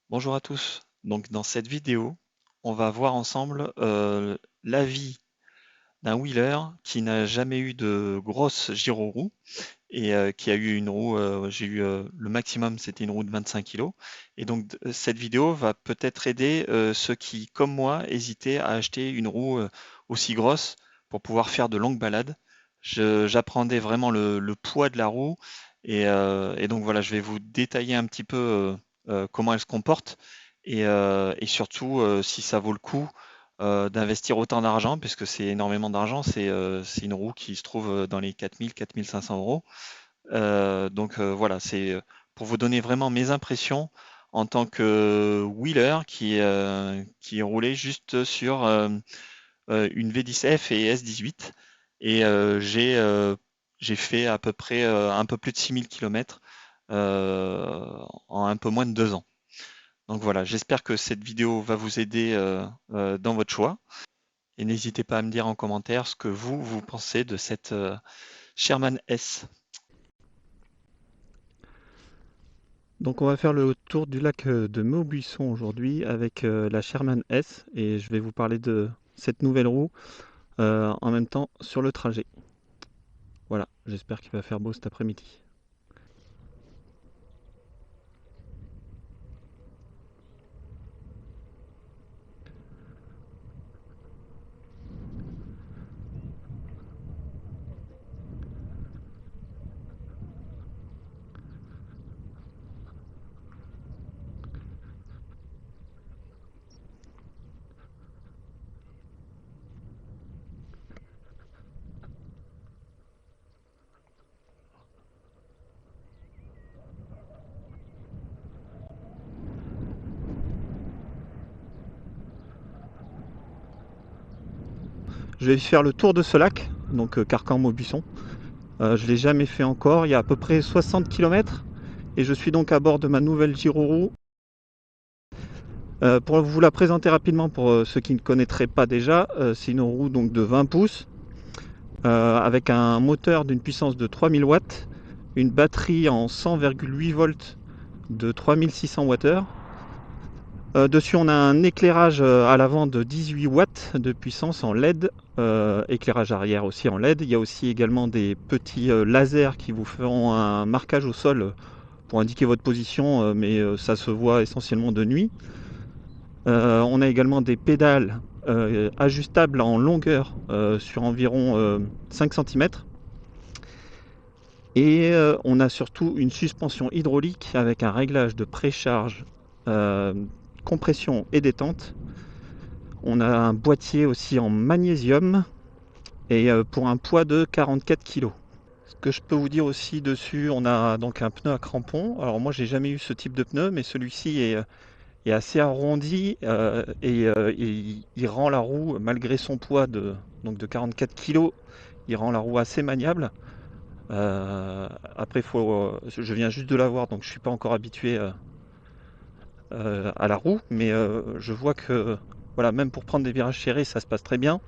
Bonjour à tous. Donc dans cette vidéo, on va voir ensemble l'avis d'un wheeler qui n'a jamais eu de grosse gyroroue et qui a eu une roue, j'ai eu le maximum, c'était une roue de 25 kg. Et donc cette vidéo va peut-être aider ceux qui, comme moi, hésitaient à acheter une roue aussi grosse pour pouvoir faire de longues balades. J'appréhendais vraiment le poids de la roue et donc voilà, je vais vous détailler un petit peu comment elle se comporte et surtout si ça vaut le coup d'investir autant d'argent, puisque c'est énormément d'argent. C'est une roue qui se trouve dans les 4000, 4500 euros. Donc voilà, c'est pour vous donner vraiment mes impressions en tant que wheeler qui roulait juste sur une V10F et S18. Et j'ai fait à peu près un peu plus de 6000 km en un peu moins de 2 ans. Donc voilà, j'espère que cette vidéo va vous aider dans votre choix. Et n'hésitez pas à me dire en commentaire ce que vous pensez de cette Sherman S. Donc on va faire le tour du lac de Maubuisson aujourd'hui avec la Sherman S et je vais vous parler de cette nouvelle roue en même temps sur le trajet. Voilà, j'espère qu'il va faire beau cet après-midi. Je vais faire le tour de ce lac, donc Carcan-Maubuisson. Je ne l'ai jamais fait encore, il y a à peu près 60 km et je suis donc à bord de ma nouvelle Giro-Roue. Pour vous la présenter rapidement pour ceux qui ne connaîtraient pas déjà, c'est une roue donc de 20 pouces avec un moteur d'une puissance de 3000 watts, une batterie en 100,8 volts de 3600 Wh. Dessus, on a un éclairage à l'avant de 18 watts de puissance en LED, éclairage arrière aussi en LED. Il y a aussi également des petits lasers qui vous feront un marquage au sol pour indiquer votre position, mais ça se voit essentiellement de nuit. On a également des pédales ajustables en longueur sur environ 5 cm. Et on a surtout une suspension hydraulique avec un réglage de précharge, euh, compression et détente. On a un boîtier aussi en magnésium et pour un poids de 44 kg. Ce que je peux vous dire aussi dessus, on a donc un pneu à crampons. Alors moi j'ai jamais eu ce type de pneu, mais celui-ci est assez arrondi et il rend la roue, malgré son poids donc de 44 kg, il rend la roue assez maniable. Après, je viens juste de l'avoir, donc je suis pas encore habitué à la roue, mais je vois que voilà, même pour prendre des virages serrés, ça se passe très bien.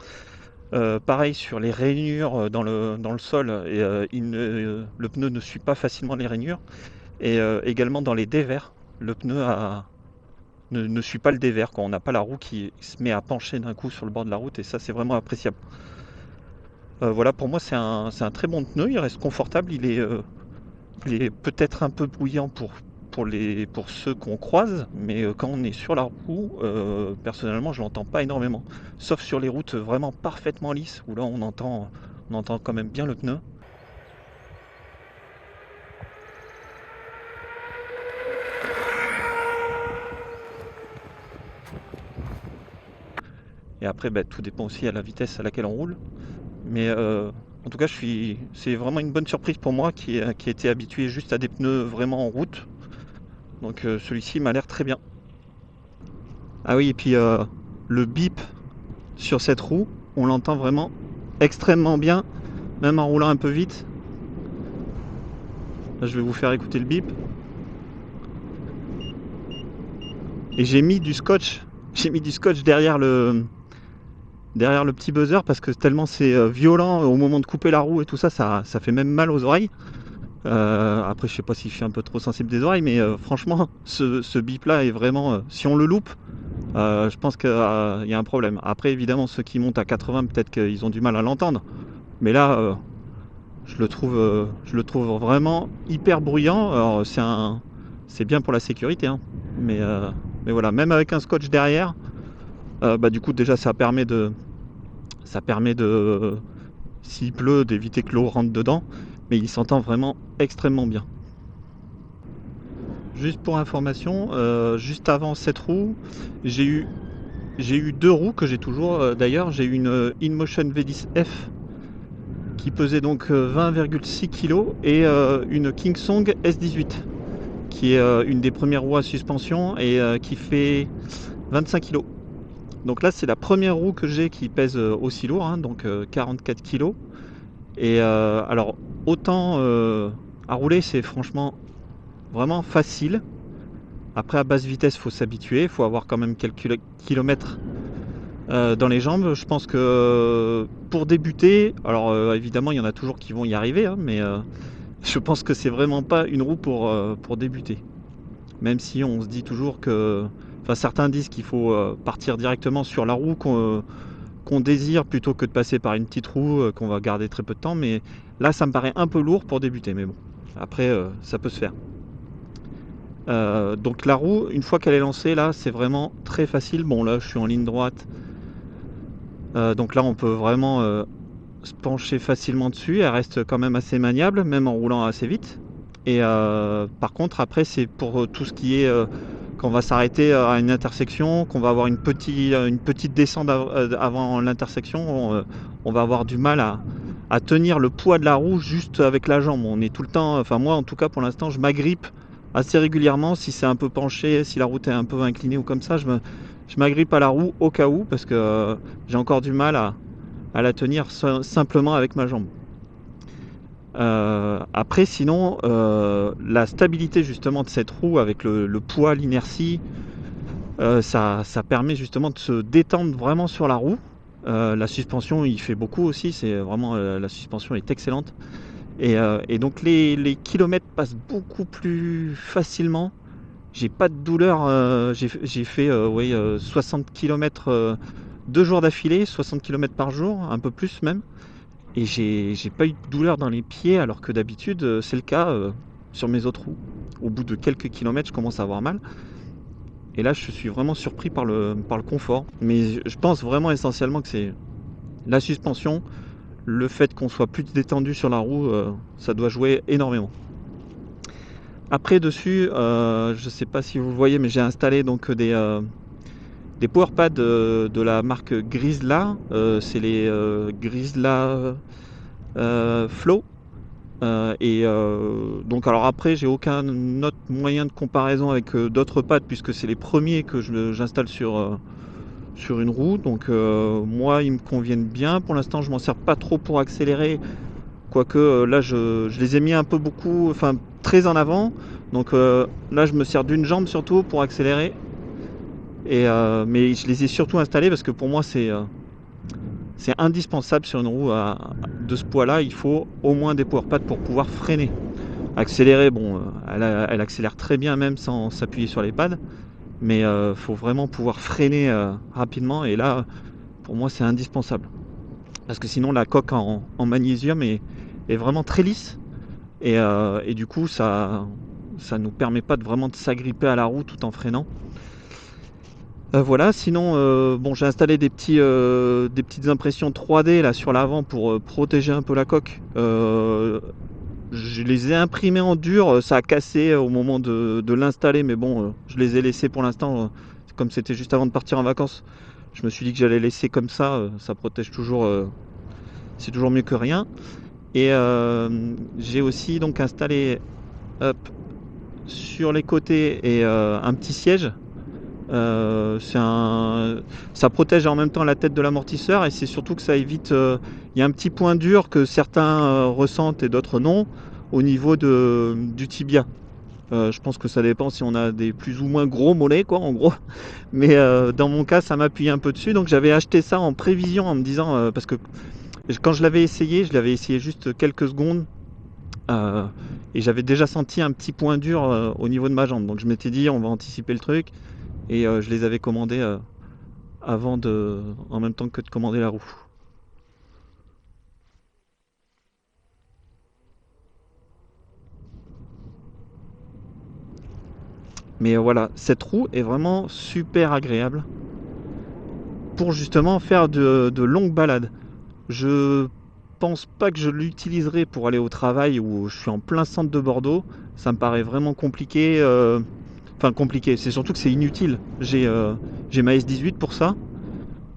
Pareil sur les rainures dans le sol, et, le pneu ne suit pas facilement les rainures. Et également dans les dévers, le pneu ne suit pas le dévers, quand on n'a pas la roue qui se met à pencher d'un coup sur le bord de la route, et ça c'est vraiment appréciable. Voilà, pour moi c'est un très bon pneu, il reste confortable, il est peut-être un peu bruyant pour ceux qu'on croise, mais quand on est sur la roue, personnellement, je l'entends pas énormément. Sauf sur les routes vraiment parfaitement lisses, où là on entend quand même bien le pneu. Et après, bah, tout dépend aussi à la vitesse à laquelle on roule. Mais en tout cas, c'est vraiment une bonne surprise pour moi qui était habitué juste à des pneus vraiment en route. Donc celui-ci m'a l'air très bien. Ah oui, et puis le bip sur cette roue, on l'entend vraiment extrêmement bien, même en roulant un peu vite. Là, je vais vous faire écouter le bip. Et j'ai mis du scotch. J'ai mis du scotch derrière le petit buzzer parce que tellement c'est violent au moment de couper la roue et tout ça, ça fait même mal aux oreilles. Après, je sais pas si je suis un peu trop sensible des oreilles, mais franchement, ce bip là est vraiment. Si on le loupe, je pense qu'il y a un problème. Après, évidemment, ceux qui montent à 80, peut-être qu'ils ont du mal à l'entendre. Mais là, je le trouve vraiment hyper bruyant. Alors, c'est bien pour la sécurité, hein. Mais voilà, même avec un scotch derrière, bah, du coup, déjà, ça permet de, s'il pleut, d'éviter que l'eau rentre dedans. Mais il s'entend vraiment extrêmement bien. Juste pour information, juste avant cette roue, j'ai eu, j'ai eu deux roues que j'ai toujours d'ailleurs. J'ai eu une InMotion V10F qui pesait donc 20,6 kg et une Kingsong S18 qui est une des premières roues à suspension et qui fait 25 kg. Donc là, c'est la première roue que j'ai qui pèse aussi lourd, hein, donc 44 kg. Et alors, autant à rouler, c'est franchement vraiment facile. Après, à basse vitesse, il faut s'habituer, il faut avoir quand même quelques kilomètres dans les jambes. Je pense que pour débuter, alors évidemment, il y en a toujours qui vont y arriver, hein, mais je pense que c'est vraiment pas une roue pour débuter. Même si on se dit toujours que. Enfin, certains disent qu'il faut partir directement sur la roue qu'on désire plutôt que de passer par une petite roue qu'on va garder très peu de temps. Mais là, ça me paraît un peu lourd pour débuter. Mais bon, après, ça peut se faire. Donc la roue, une fois qu'elle est lancée, là, c'est vraiment très facile. Bon, là, je suis en ligne droite. Donc là, on peut vraiment se pencher facilement dessus. Elle reste quand même assez maniable, même en roulant assez vite. Et par contre, après, c'est pour tout ce qui est quand on va s'arrêter à une intersection, qu'on va avoir une petite descente avant l'intersection, on va avoir du mal à tenir le poids de la roue juste avec la jambe. On est tout le temps, enfin moi en tout cas pour l'instant, je m'agrippe assez régulièrement si c'est un peu penché, si la route est un peu inclinée ou comme ça, je m'agrippe à la roue au cas où parce que j'ai encore du mal à la tenir simplement avec ma jambe. Après, sinon, la stabilité justement de cette roue avec le poids, l'inertie, ça permet justement de se détendre vraiment sur la roue. La suspension, il fait beaucoup aussi. C'est vraiment la suspension est excellente. Et donc les kilomètres passent beaucoup plus facilement. J'ai pas de douleur. J'ai fait 60 km 2 jours d'affilée, 60 km par jour, un peu plus même. Et j'ai pas eu de douleur dans les pieds alors que d'habitude c'est le cas sur mes autres roues. Au bout de quelques kilomètres, je commence à avoir mal. Et là, je suis vraiment surpris par le confort. Mais je pense vraiment essentiellement que c'est la suspension, le fait qu'on soit plus détendu sur la roue, ça doit jouer énormément. Après dessus, je sais pas si vous le voyez, mais j'ai installé donc des powerpads de la marque Grisla. C'est les Grisla Flow. Donc alors après, j'ai aucun autre moyen de comparaison avec d'autres pads puisque c'est les premiers que j'installe sur une roue. Donc moi, ils me conviennent bien. Pour l'instant, je m'en sers pas trop pour accélérer. Quoique là, je les ai mis un peu beaucoup, enfin très en avant. Donc là, je me sers d'une jambe surtout pour accélérer. Mais je les ai surtout installés parce que pour moi, c'est indispensable sur une roue de ce poids-là. Il faut au moins des powerpads pour pouvoir freiner. Accélérer, bon, elle accélère très bien même sans s'appuyer sur les pads. Mais faut vraiment pouvoir freiner rapidement. Et là, pour moi, c'est indispensable. Parce que sinon, la coque en magnésium est vraiment très lisse. Et du coup, ça nous permet pas vraiment de s'agripper à la roue tout en freinant. Voilà, sinon, bon, j'ai installé des petites impressions 3D là sur l'avant pour protéger un peu la coque. Je les ai imprimées en dur, ça a cassé au moment de l'installer, mais bon, je les ai laissées pour l'instant, comme c'était juste avant de partir en vacances. Je me suis dit que j'allais laisser comme ça protège toujours, c'est toujours mieux que rien. Et j'ai aussi donc installé hop, sur les côtés et un petit siège. Ça protège en même temps la tête de l'amortisseur et c'est surtout que ça évite. Il y a un petit point dur que certains ressentent et d'autres non au niveau du tibia. Je pense que ça dépend si on a des plus ou moins gros mollets, quoi, en gros. Mais dans mon cas, ça m'appuie un peu dessus. Donc j'avais acheté ça en prévision en me disant, parce que quand je l'avais essayé juste quelques secondes. Et j'avais déjà senti un petit point dur au niveau de ma jambe. Donc je m'étais dit, on va anticiper le truc. Et je les avais commandés en même temps que de commander la roue. Mais voilà, cette roue est vraiment super agréable pour justement faire de longues balades. Je pense pas que je l'utiliserai pour aller au travail où je suis en plein centre de Bordeaux. Ça me paraît vraiment compliqué. Enfin compliqué, c'est surtout que c'est inutile. J'ai ma S18 pour ça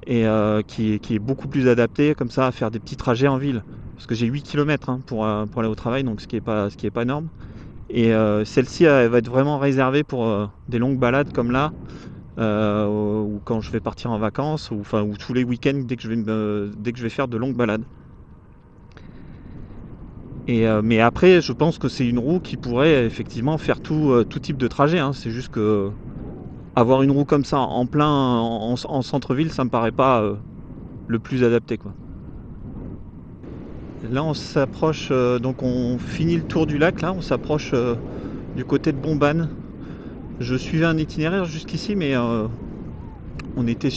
et qui est beaucoup plus adaptée comme ça à faire des petits trajets en ville. Parce que j'ai 8 km pour aller au travail, donc ce qui est pas énorme. Et celle-ci elle va être vraiment réservée pour des longues balades comme là, ou quand je vais partir en vacances, ou tous les week-ends dès que je vais faire de longues balades. Mais après, je pense que c'est une roue qui pourrait effectivement faire tout type de trajet, hein. C'est juste que avoir une roue comme ça en plein en centre-ville, ça me paraît pas le plus adapté, quoi. Là, on s'approche, donc on finit le tour du lac. Là, on s'approche du côté de Bombane. Je suivais un itinéraire jusqu'ici, mais on était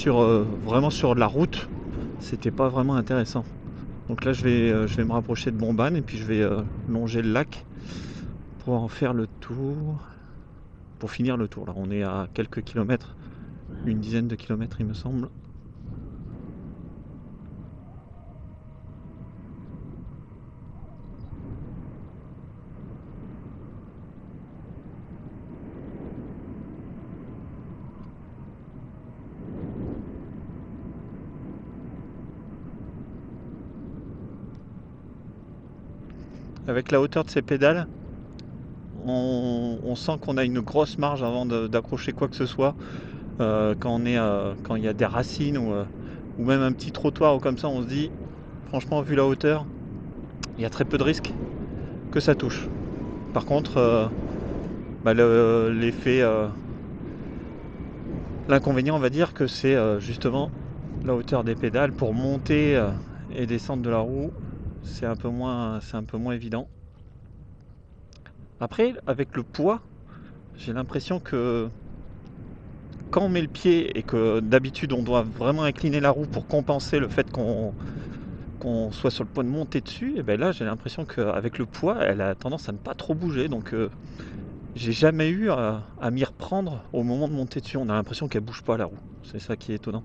vraiment sur de la route. C'était pas vraiment intéressant. Donc là, je vais me rapprocher de Bombane et puis je vais longer le lac pour en faire le tour. Pour finir le tour, là, on est à quelques kilomètres, une dizaine de kilomètres, il me semble. Avec la hauteur de ces pédales, on sent qu'on a une grosse marge avant d'accrocher quoi que ce soit. Quand il y a des racines ou même un petit trottoir ou comme ça, on se dit, franchement, vu la hauteur, il y a très peu de risques que ça touche. Par contre, l'effet, l'inconvénient, on va dire que c'est justement la hauteur des pédales pour monter et descendre de la roue. C'est un peu moins évident. Après, avec le poids, j'ai l'impression que quand on met le pied et que d'habitude on doit vraiment incliner la roue pour compenser le fait qu'on soit sur le point de monter dessus, et ben là j'ai l'impression qu'avec le poids, elle a tendance à ne pas trop bouger. Donc j'ai jamais eu à m'y reprendre au moment de monter dessus. On a l'impression qu'elle bouge pas la roue. C'est ça qui est étonnant.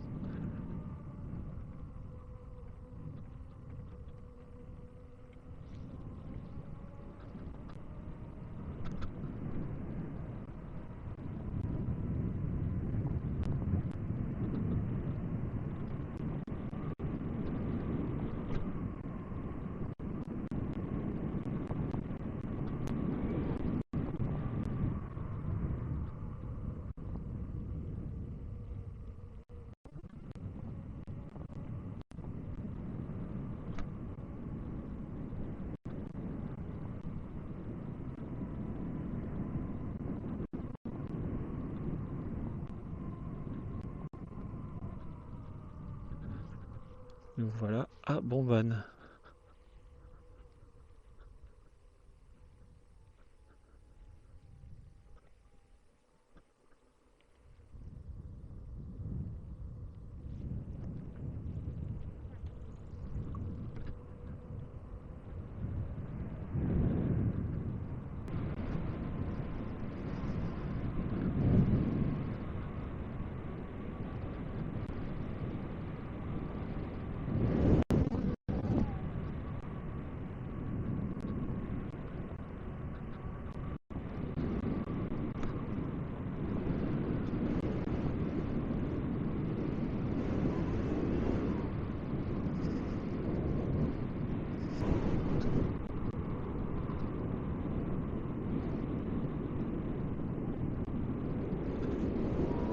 Nous voilà à Bombane.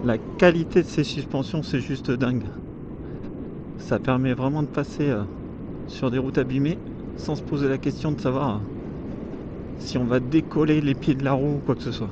La qualité de ces suspensions, c'est juste dingue. Ça permet vraiment de passer sur des routes abîmées sans se poser la question de savoir si on va décoller les pieds de la roue ou quoi que ce soit.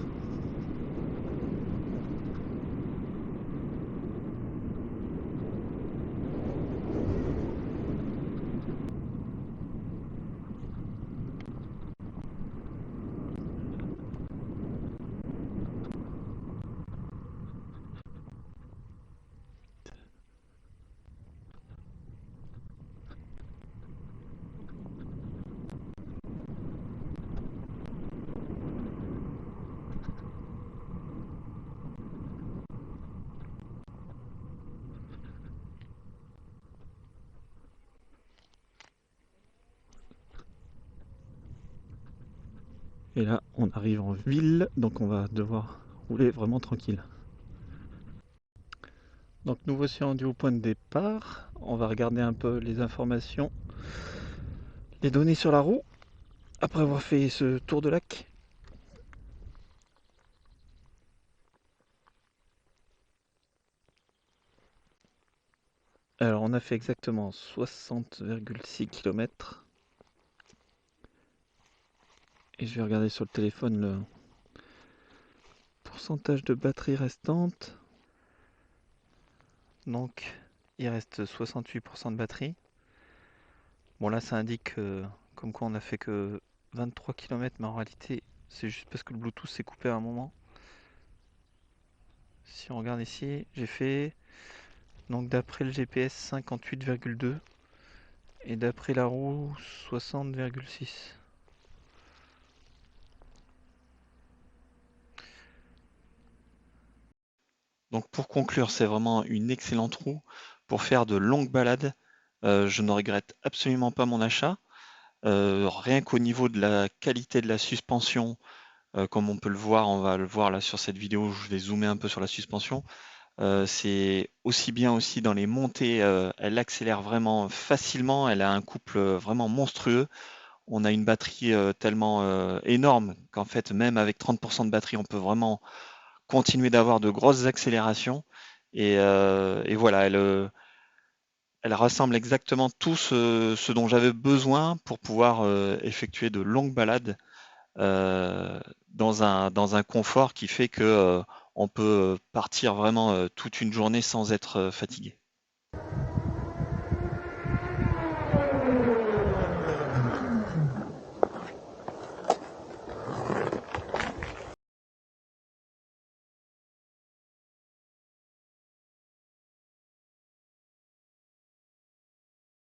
Et là, on arrive en ville, donc on va devoir rouler vraiment tranquille. Donc nous voici rendus au point de départ. On va regarder un peu les informations, les données sur la roue, après avoir fait ce tour de lac. Alors on a fait exactement 60,6 km. Et je vais regarder sur le téléphone le pourcentage de batterie restante. Donc il reste 68% de batterie. Bon là ça indique comme quoi on a fait que 23 km, mais en réalité c'est juste parce que le Bluetooth s'est coupé à un moment. Si on regarde ici, j'ai fait, donc d'après le GPS, 58,2 et d'après la roue 60,6. Donc pour conclure, c'est vraiment une excellente roue pour faire de longues balades. Je ne regrette absolument pas mon achat. Rien qu'au niveau de la qualité de la suspension, comme on peut le voir, on va le voir là sur cette vidéo, je vais zoomer un peu sur la suspension. C'est aussi bien aussi dans les montées, elle accélère vraiment facilement, elle a un couple vraiment monstrueux. On a une batterie tellement énorme qu'en fait, même avec 30% de batterie, on peut vraiment continuer d'avoir de grosses accélérations. Et voilà, elle rassemble exactement tout ce dont j'avais besoin pour pouvoir effectuer de longues balades dans un confort qui fait que on peut partir vraiment toute une journée sans être fatigué.